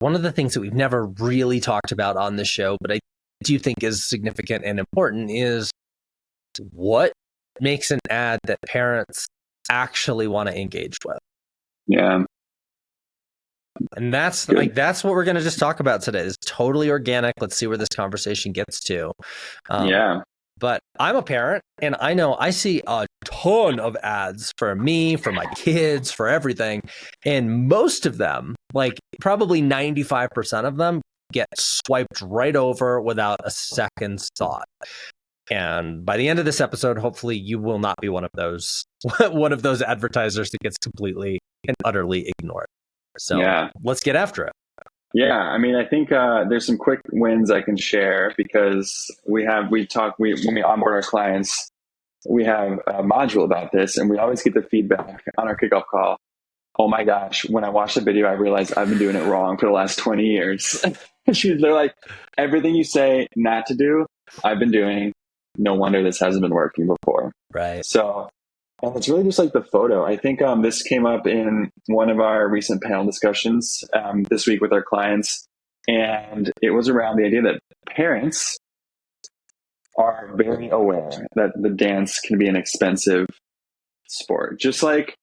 one of the things that we've never really talked about on this show, but I do think is significant and important, is what makes an ad that parents actually want to engage with. Yeah. And that's what we're going to just talk about today. It's totally organic. Let's see where this conversation gets to. But I'm a parent, and I know I see a ton of ads for me, for my kids, for everything. And most of them, like probably 95% of them, get swiped right over without a second's thought. And by the end of this episode, hopefully you will not be one of those advertisers that gets completely and utterly ignored. So let's get after it. Yeah, I mean, I think there's some quick wins I can share, because when we onboard our clients, we have a module about this, and we always get the feedback on our kickoff call. Oh my gosh, when I watched the video, I realized I've been doing it wrong for the last 20 years. They're like, everything you say not to do, I've been doing. No wonder this hasn't been working before. Right. So, and it's really just like the photo. I think this came up in one of our recent panel discussions this week with our clients. And it was around the idea that parents are very aware that the dance can be an expensive sport. Just like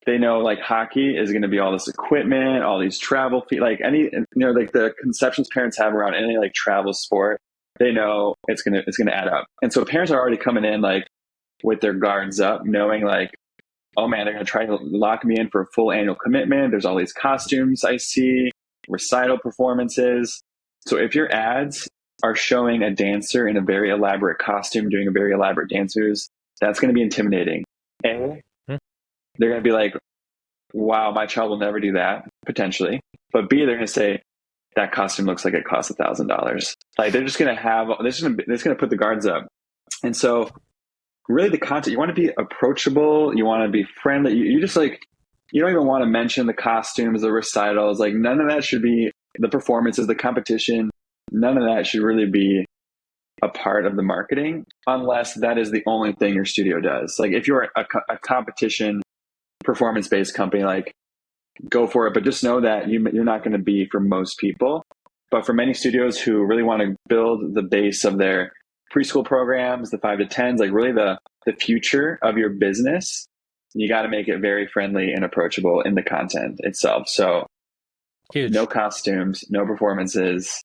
they know, like, hockey is going to be all this equipment, all these travel fees, like like the conceptions parents have around any like travel sport, they know it's going to add up. And so parents are already coming in like with their guards up, knowing like, oh man, they're going to try to lock me in for a full annual commitment. There's all these costumes I see, recital performances. So if your ads are showing a dancer in a very elaborate costume doing a very elaborate dance moves, that's going to be intimidating. A, they're going to be like, wow, my child will never do that, potentially. But B, they're going to say, that costume looks like it costs $1,000. Like, they're just going to put the guards up. And so really the content, you want to be approachable, you want to be friendly. You just like, you don't even want to mention the costumes, the recitals, like none of that should be the performances, the competition. None of that should really be a part of the marketing, unless that is the only thing your studio does. Like if you're a competition performance-based company, like go for it, but just know that you're not going to be for most people. But for many studios who really want to build the base of their preschool programs, the 5 to 10s, like really the future of your business, you got to make it very friendly and approachable in the content itself. So huge. No costumes, no performances.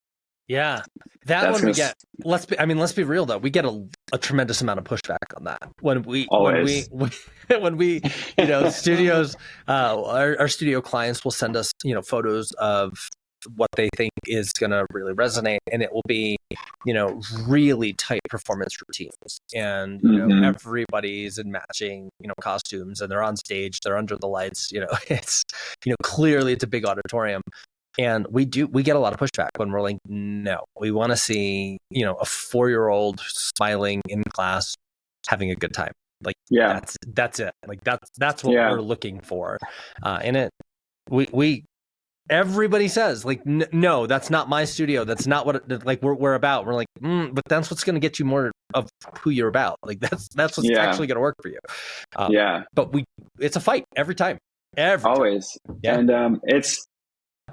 Yeah, that one we get. Let's be real though. We get a tremendous amount of pushback on that when we studios, our studio clients will send us photos of what they think is going to really resonate, and it will be really tight performance routines, and everybody's in matching costumes, and they're on stage, they're under the lights. It's clearly it's a big auditorium. And we get a lot of pushback when we're like, no, we want to see, a 4-year-old smiling in class, having a good time. Like, that's it. Like that's what we're looking for. And everybody says like, no, that's not my studio. That's not what we're about. We're like, but that's what's going to get you more of who you're about. Like that's what's actually going to work for you. But it's a fight every time. Always. Yeah.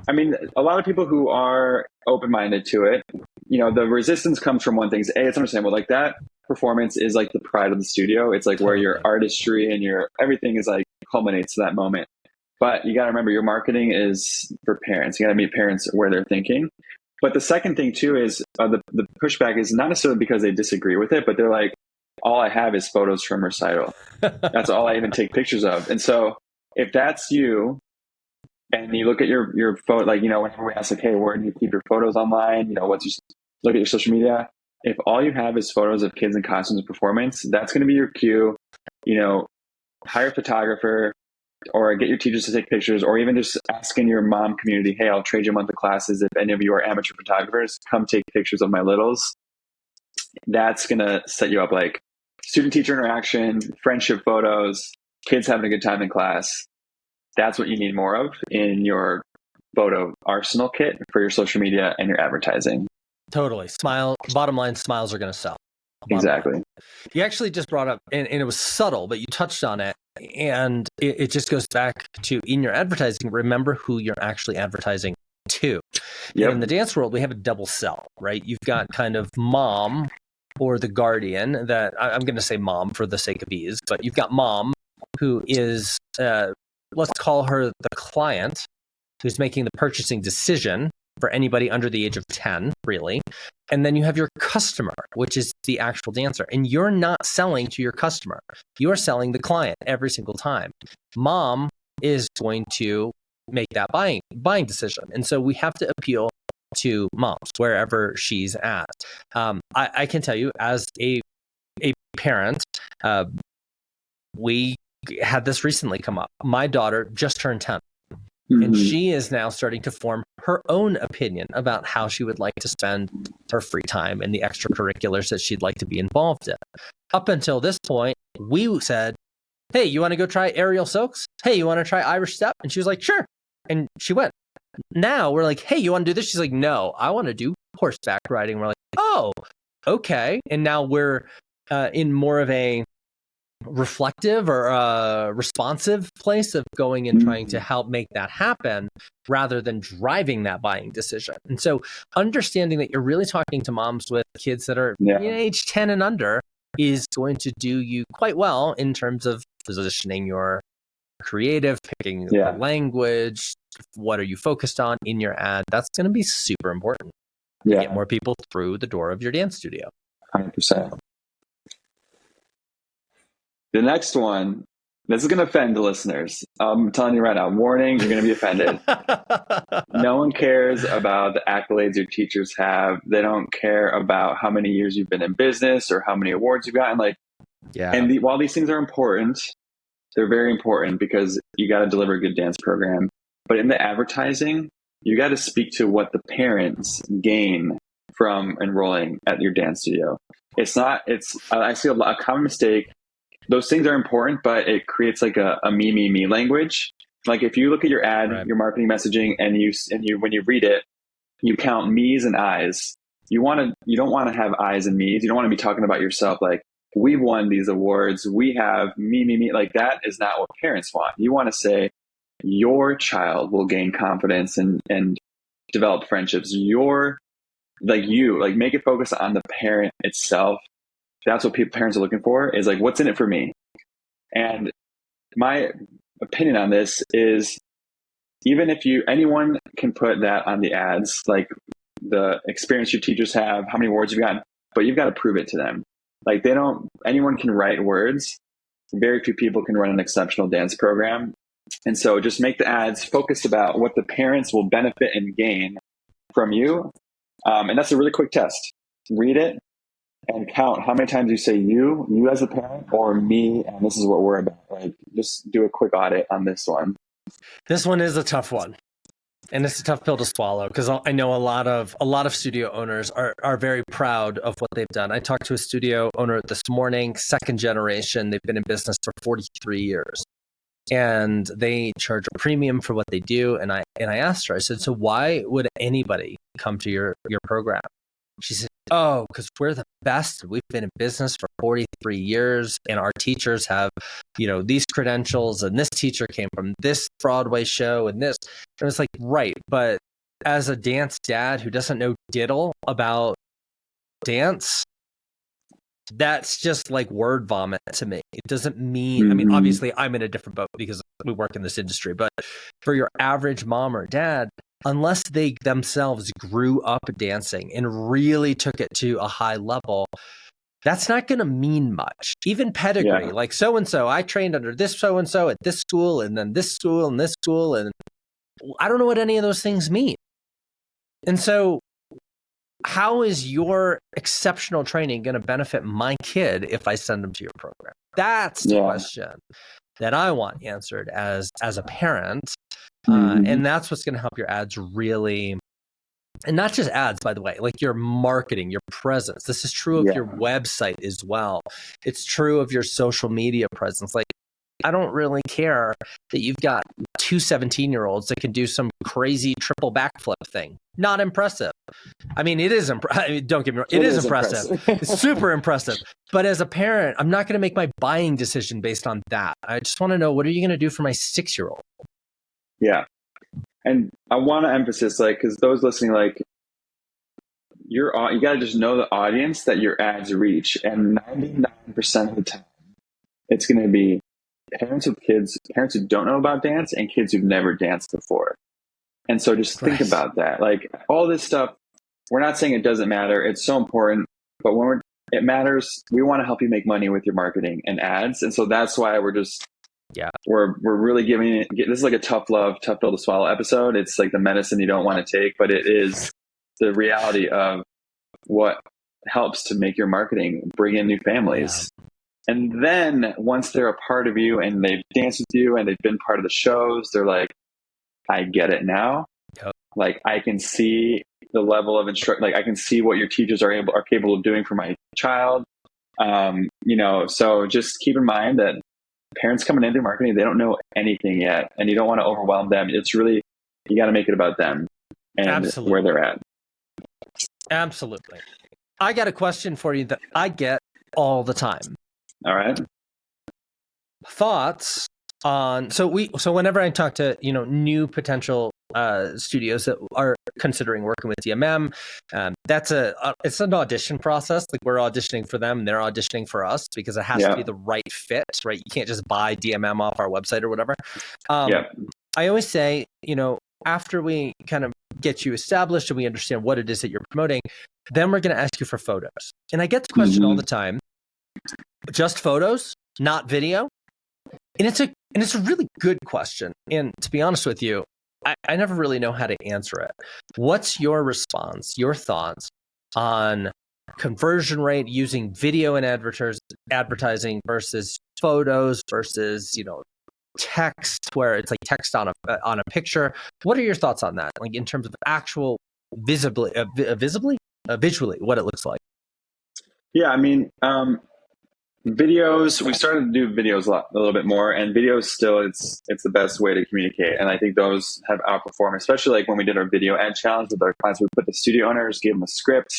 And a lot of people who are open-minded to it, the resistance comes from one thing. It's understandable. Like that performance is like the pride of the studio. It's like where your artistry and your everything is like culminates to that moment. But you got to remember, your marketing is for parents. You got to meet parents where they're thinking. But the second thing too is the pushback is not necessarily because they disagree with it, but they're like, all I have is photos from recital. That's all I even take pictures of. And so if that's you, and you look at your photo, like, whenever we ask, like, hey, where do you keep your photos online? Look at your social media. If all you have is photos of kids in costumes and performance, that's going to be your cue. Hire a photographer or get your teachers to take pictures, or even just ask in your mom community, hey, I'll trade you a month of classes. If any of you are amateur photographers, come take pictures of my littles. That's going to set you up like student-teacher interaction, friendship photos, kids having a good time in class. That's what you need more of in your photo arsenal kit for your social media and your advertising. Totally. Bottom line, smiles are going to sell. Exactly. You actually just brought up, and it was subtle, but you touched on it. And it just goes back to, in your advertising, remember who you're actually advertising two. Yep. In the dance world, we have a double sell, right? You've got kind of mom or the guardian that I'm going to say mom for the sake of ease, but you've got mom who is, let's call her the client who's making the purchasing decision for anybody under the age of 10, really. And then you have your customer, which is the actual dancer. And you're not selling to your customer. You're selling the client every single time. Mom is going to make that buying decision. And so we have to appeal to moms wherever she's at. I can tell you as a parent, we had this recently come up. My daughter just turned 10. And she is now starting to form her own opinion about how she would like to spend her free time and the extracurriculars that she'd like to be involved in. Up until this point, we said, hey, you want to go try aerial silks? Hey, you want to try Irish step? And she was like, sure. And she went. Now we're like, hey, you want to do this? She's like, no, I want to do horseback riding. We're like, oh, okay. And now we're in more of a reflective or responsive place of going and trying to help make that happen rather than driving that buying decision. And so understanding that you're really talking to moms with kids that are age 10 and under is going to do you quite well in terms of positioning your creative, picking the language, what are you focused on in your ad. That's going to be super important to get more people through the door of your dance studio. 100%. The next one, this is going to offend the listeners. I'm telling you right now, warning, you're going to be offended. No one cares about the accolades your teachers have. They don't care about how many years you've been in business or how many awards you've gotten. And while these things are important, they're very important because you got to deliver a good dance program. But in the advertising, you got to speak to what the parents gain from enrolling at your dance studio. I see a common mistake. Those things are important, but it creates like a me language. Like if you look at your ad, your marketing messaging, and you when you read it, you count me's and I's. You don't want to have I's and me's. You don't want to be talking about yourself like, we've won these awards. We have me. Like that is not what parents want. You want to say your child will gain confidence and develop friendships. Make it focus on the parent itself. That's what parents are looking for, is like, what's in it for me? And my opinion on this is, even if anyone can put that on the ads, like the experience your teachers have, how many awards you've gotten, but you've got to prove it to them. Like anyone can write words. Very few people can run an exceptional dance program. And so just make the ads focused about what the parents will benefit and gain from you. And that's a really quick test. Read it and count how many times you say you as a parent, or me, and this is what we're about. Like, just do a quick audit on this one. This one is a tough one. And it's a tough pill to swallow because I know a lot of studio owners are very proud of what they've done. I talked to a studio owner this morning, second generation. They've been in business for 43 years. And they charge a premium for what they do. And I asked her, I said, so why would anybody come to your program? She said, oh, because we're the best. We've been in business for 43 years and our teachers have, these credentials, and this teacher came from this Broadway show and this. And it's like, right. But as a dance dad who doesn't know diddle about dance, that's just like word vomit to me. It doesn't mean, I mean, obviously I'm in a different boat because we work in this industry, but for your average mom or dad, unless they themselves grew up dancing and really took it to a high level, that's not going to mean much. Even pedigree, like so-and-so, I trained under this so-and-so at this school, and then this school and this school, and I don't know what any of those things mean. And so how is your exceptional training going to benefit my kid if I send them to your program? That's the question that I want answered as a parent. And that's what's going to help your ads really, and not just ads, by the way, like your marketing, your presence. This is true of your website as well. It's true of your social media presence. Like, I don't really care that you've got two 17-year-olds that can do some crazy triple backflip thing. Not impressive. I mean, it is don't get me wrong. It is impressive. It's super impressive. But as a parent, I'm not going to make my buying decision based on that. I just want to know, what are you going to do for my 6-year-old? Yeah. And I want to emphasize, like, because those listening, like, you got to just know the audience that your ads reach. And 99% of the time, it's going to be parents with kids, parents who don't know about dance, and kids who've never danced before. And so just think about that. Like, all this stuff, we're not saying it doesn't matter. It's so important. But when it matters, we want to help you make money with your marketing and ads. And so that's why we're just, we're really giving it, this is like a tough love, tough pill to swallow episode. It's like the medicine you don't want to take, but it is the reality of what helps to make your marketing bring in new families. Yeah. And then once they're a part of you and they've danced with you and they've been part of the shows, they're like, I get it now. Yep. Like, I can see the level of like, I can see what your teachers are capable of doing for my child. So just keep in mind that parents coming into marketing, they don't know anything yet, and you don't want to overwhelm them. It's really, you got to make it about them and where they're at. Absolutely. I got a question for you that I get all the time. All right. Thoughts on, so whenever I talk to, new potential studios that are considering working with DMM, it's an audition process. Like, we're auditioning for them, and they're auditioning for us, because it has to be the right fit, right? You can't just buy DMM off our website or whatever. I always say, after we kind of get you established and we understand what it is that you're promoting, then we're going to ask you for photos. And I get the question all the time, just photos, not video? And it's a really good question. And to be honest with you, I never really know how to answer it. What's your response, your thoughts on conversion rate using video and advertising versus photos versus, text, where it's like text on a picture? What are your thoughts on that? Like, in terms of actual visually, what it looks like? Yeah, I mean, videos, we started to do videos a little bit more, and videos still, it's the best way to communicate. And I think those have outperformed, especially like when we did our video ad challenge with our clients. We put the studio owners, gave them a script,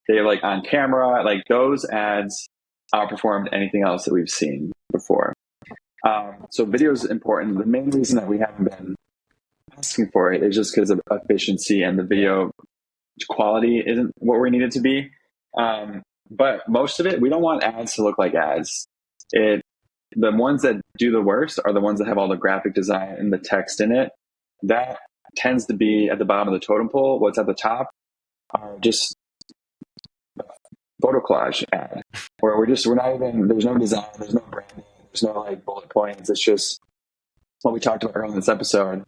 they like on camera, like those ads outperformed anything else that we've seen before. So video is important. The main reason that we haven't been asking for it is just because of efficiency, and the video quality isn't what we need it to be. But most of it, we don't want ads to look like ads. The ones that do the worst are the ones that have all the graphic design and the text in it. That tends to be at the bottom of the totem pole. What's at the top are just photo collage ad, where we're not even, there's no design, there's no branding, there's no like bullet points. It's just what we talked about earlier in this episode.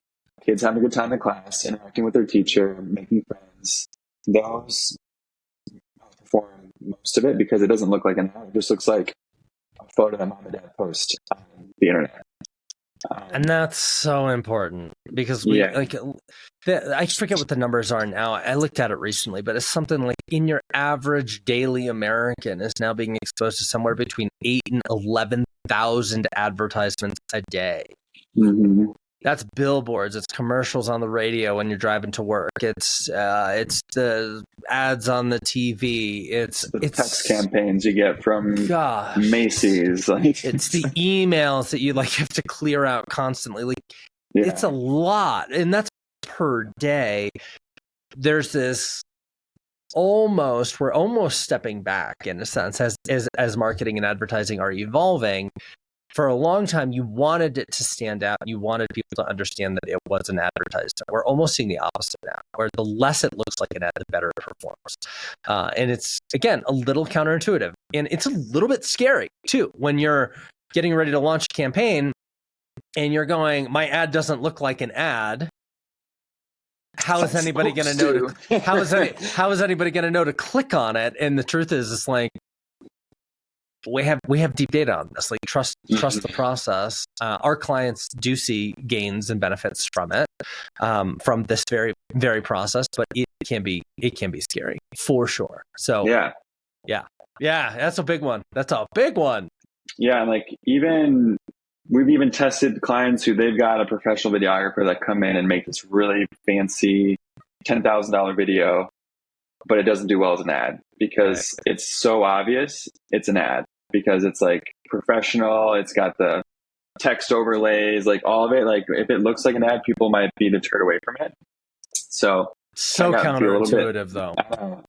Kids having a good time in class, interacting with their teacher, making friends. Those perform most of it because it doesn't look like an ad. It just looks like a photo that mom and dad post on the internet. And that's so important, because I forget what the numbers are now. I looked at it recently, but it's something like, in your average daily American is now being exposed to somewhere between 8,000 and 11,000 advertisements a day. Mm-hmm. That's billboards, it's commercials on the radio when you're driving to work, it's the ads on the TV, it's text campaigns you get from Macy's, like, it's the emails that you have to clear out constantly. Like, it's a lot, and that's per day. There's this we're almost stepping back, in a sense, as marketing and advertising are evolving. For a long time, you wanted it to stand out. You wanted people to understand that it was an advertisement. We're almost seeing the opposite now, where the less it looks like an ad, the better it performs. And it's, again, a little counterintuitive. And it's a little bit scary, too, when you're getting ready to launch a campaign and you're going, my ad doesn't look like an ad. How is anybody going to know? How is anybody going to know to click on it? And the truth is, it's like, we have deep data on this. Like, trust the process. Our clients do see gains and benefits from it, from this very, very process. But it can be scary, for sure. So yeah, that's a big one. Yeah, like, we've even tested clients who they've got a professional videographer that come in and make this really fancy $10,000 video, but it doesn't do well as an ad because it's so obvious it's an ad, because it's like professional. It's got the text overlays, like all of it. Like if it looks like an ad, people might be deterred away from it. So counterintuitive though.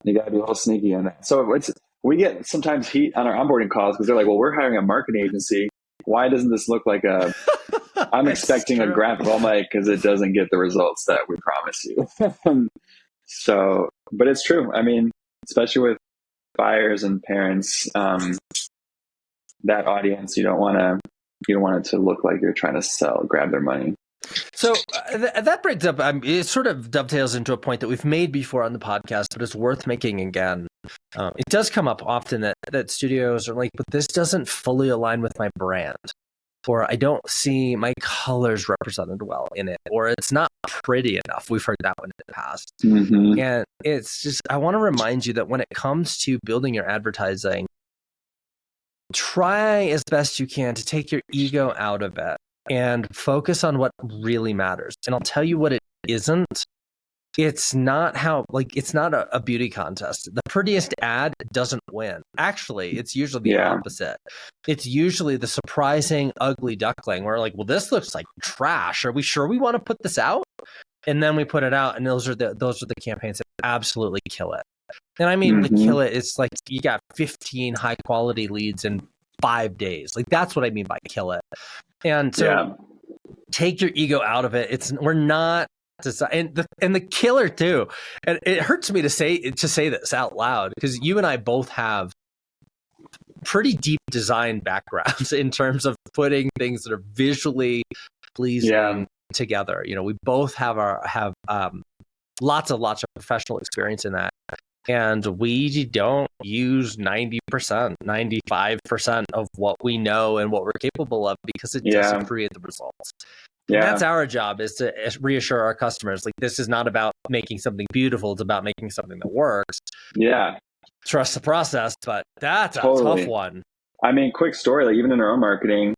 You got to be a little sneaky on that. So we get sometimes heat on our onboarding calls because they're like, well, we're hiring a marketing agency. Why doesn't this look like I'm expecting a graphic? I'm like, because it doesn't get the results that we promise you. So, but it's true. I mean, especially with buyers and parents, that audience, you don't want it to look like you're trying to grab their money. So that brings up, it sort of dovetails into a point that we've made before on the podcast, but it's worth making again. It does come up often that studios are like, but this doesn't fully align with my brand, or I don't see my colors represented well in it, or it's not pretty enough. We've heard that one in the past. Mm-hmm. And it's just, I want to remind you that when it comes to building your advertising, try as best you can to take your ego out of it and focus on what really matters. And I'll tell you what it isn't. It's not it's not a beauty contest. The prettiest ad doesn't win. Actually, it's usually the opposite. It's usually the surprising ugly duckling where like, well, this looks like trash. Are we sure we want to put this out? And then we put it out, and those are the campaigns that absolutely kill it. And I mean, kill it. It's like you got 15 high quality leads in 5 days. Like that's what I mean by kill it. And so take your ego out of it. We're not and the killer too. And it hurts me to say this out loud because you and I both have pretty deep design backgrounds in terms of putting things that are visually pleasing together. You know, we both have lots of professional experience in that. And we don't use 90%, 95% of what we know and what we're capable of because it doesn't create the results. And that's our job, is to reassure our customers, like, this is not about making something beautiful. It's about making something that works. Yeah. Trust the process, but that's a tough one. I mean, quick story, like even in our own marketing,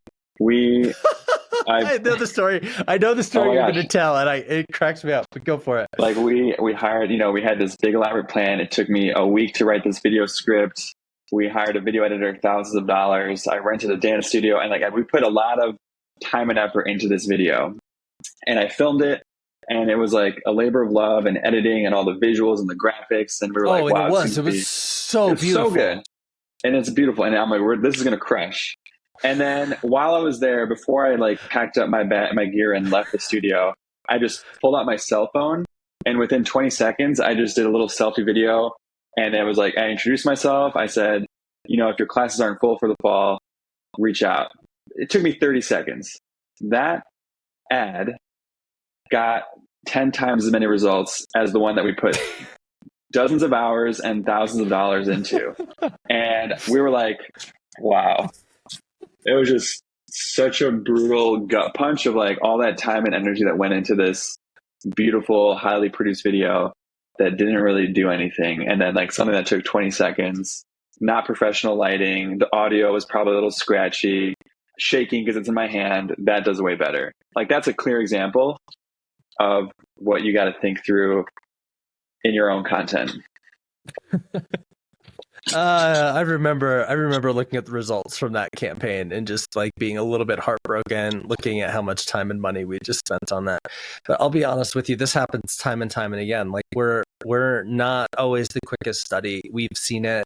I know the story you're going to tell, and it cracks me up, but go for it. Like we hired, we had this big elaborate plan. It took me a week to write this video script. We hired a video editor, thousands of dollars. I rented a dance studio, and we put a lot of time and effort into this video. And I filmed it, and it was like a labor of love and editing and all the visuals and the graphics. And we were like, wow, it was so beautiful. So good. And it's beautiful. And I'm like, this is going to crush. And then while I was there, before I packed up my gear and left the studio, I just pulled out my cell phone, and within 20 seconds, I just did a little selfie video. And it was like, I introduced myself. I said, if your classes aren't full for the fall, reach out. It took me 30 seconds. That ad got 10 times as many results as the one that we put dozens of hours and thousands of dollars into. And we were like, wow. It was just such a brutal gut punch of all that time and energy that went into this beautiful, highly produced video that didn't really do anything. And then something that took 20 seconds, not professional lighting. The audio was probably a little scratchy, shaking because it's in my hand. That does way better. That's a clear example of what you got to think through in your own content. I remember looking at the results from that campaign and just being a little bit heartbroken, looking at how much time and money we just spent on that. But I'll be honest with you, this happens time and time and again. We're not always the quickest study. We've seen it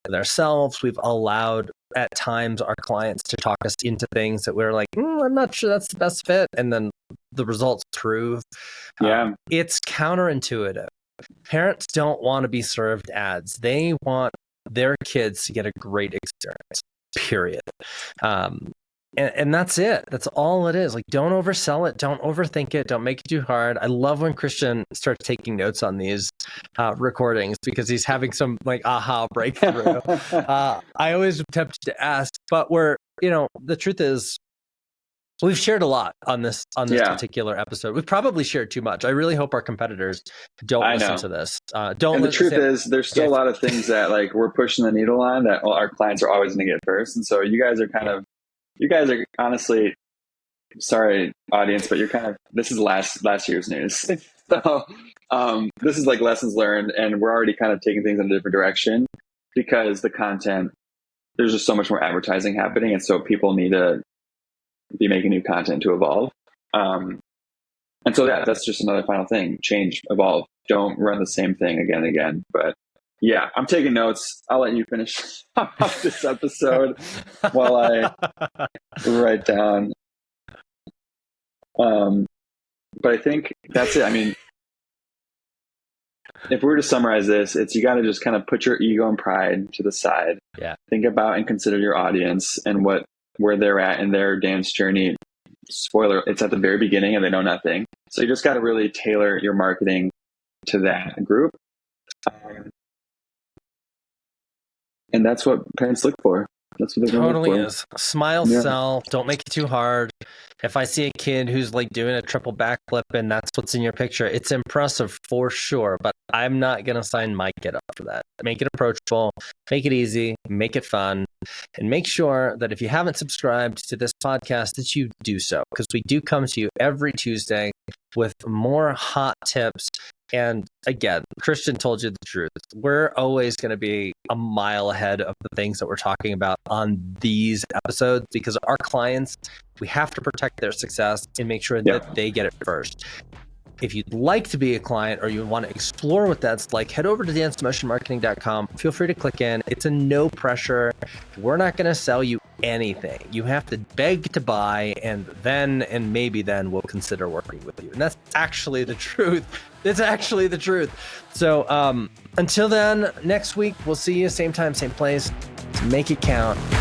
in ourselves. We've allowed at times our clients to talk us into things that we're like, I'm not sure that's the best fit. And then the results prove. It's counterintuitive. Parents don't want to be served ads. They want their kids to get a great experience, period. And that's it. That's all it is. Don't oversell it. Don't overthink it. Don't make it too hard. I love when Christian starts taking notes on these recordings because he's having some aha breakthrough. I always am tempted to ask, but the truth is, we've shared a lot on this particular episode. We've probably shared too much. I really hope our competitors don't listen to this. And the truth is, there's still a lot of things that we're pushing the needle on that our clients are always going to get first. And so you guys are honestly, sorry audience, but this is last year's news. So this is lessons learned, and we're already kind of taking things in a different direction because the content, there's just so much more advertising happening. And so people need to be making new content to evolve. And so that's just another final thing. Change, evolve. Don't run the same thing again and again. But yeah, I'm taking notes. I'll let you finish off this episode while I write down. But I think that's it. I mean, if we were to summarize this, it's you got to just kind of put your ego and pride to the side. Yeah. Think about and consider your audience and where they're at in their dance journey. Spoiler, it's at the very beginning and they know nothing. So you just got to really tailor your marketing to that group. And that's what parents look for. That's what they're totally look for. Is. Smile, sell. Don't make it too hard. If I see a kid who's like doing a triple backflip and that's what's in your picture, it's impressive for sure, but I'm not going to sign my kid up for that. Make it approachable, make it easy, make it fun, and make sure that if you haven't subscribed to this podcast, that you do so, because we do come to you every Tuesday with more hot tips. And again, Christian told you the truth. We're always going to be a mile ahead of the things that we're talking about on these episodes, because our clients, we have to protect their success and make sure that they get it first. If you'd like to be a client or you want to explore what that's like, head over to dancemotionmarketing.com. Feel free to click in. It's a no pressure. We're not going to sell you anything. You have to beg to buy, and maybe then we'll consider working with you. And that's actually the truth. It's actually the truth. So until then, next week, we'll see you same time, same place. Make it count.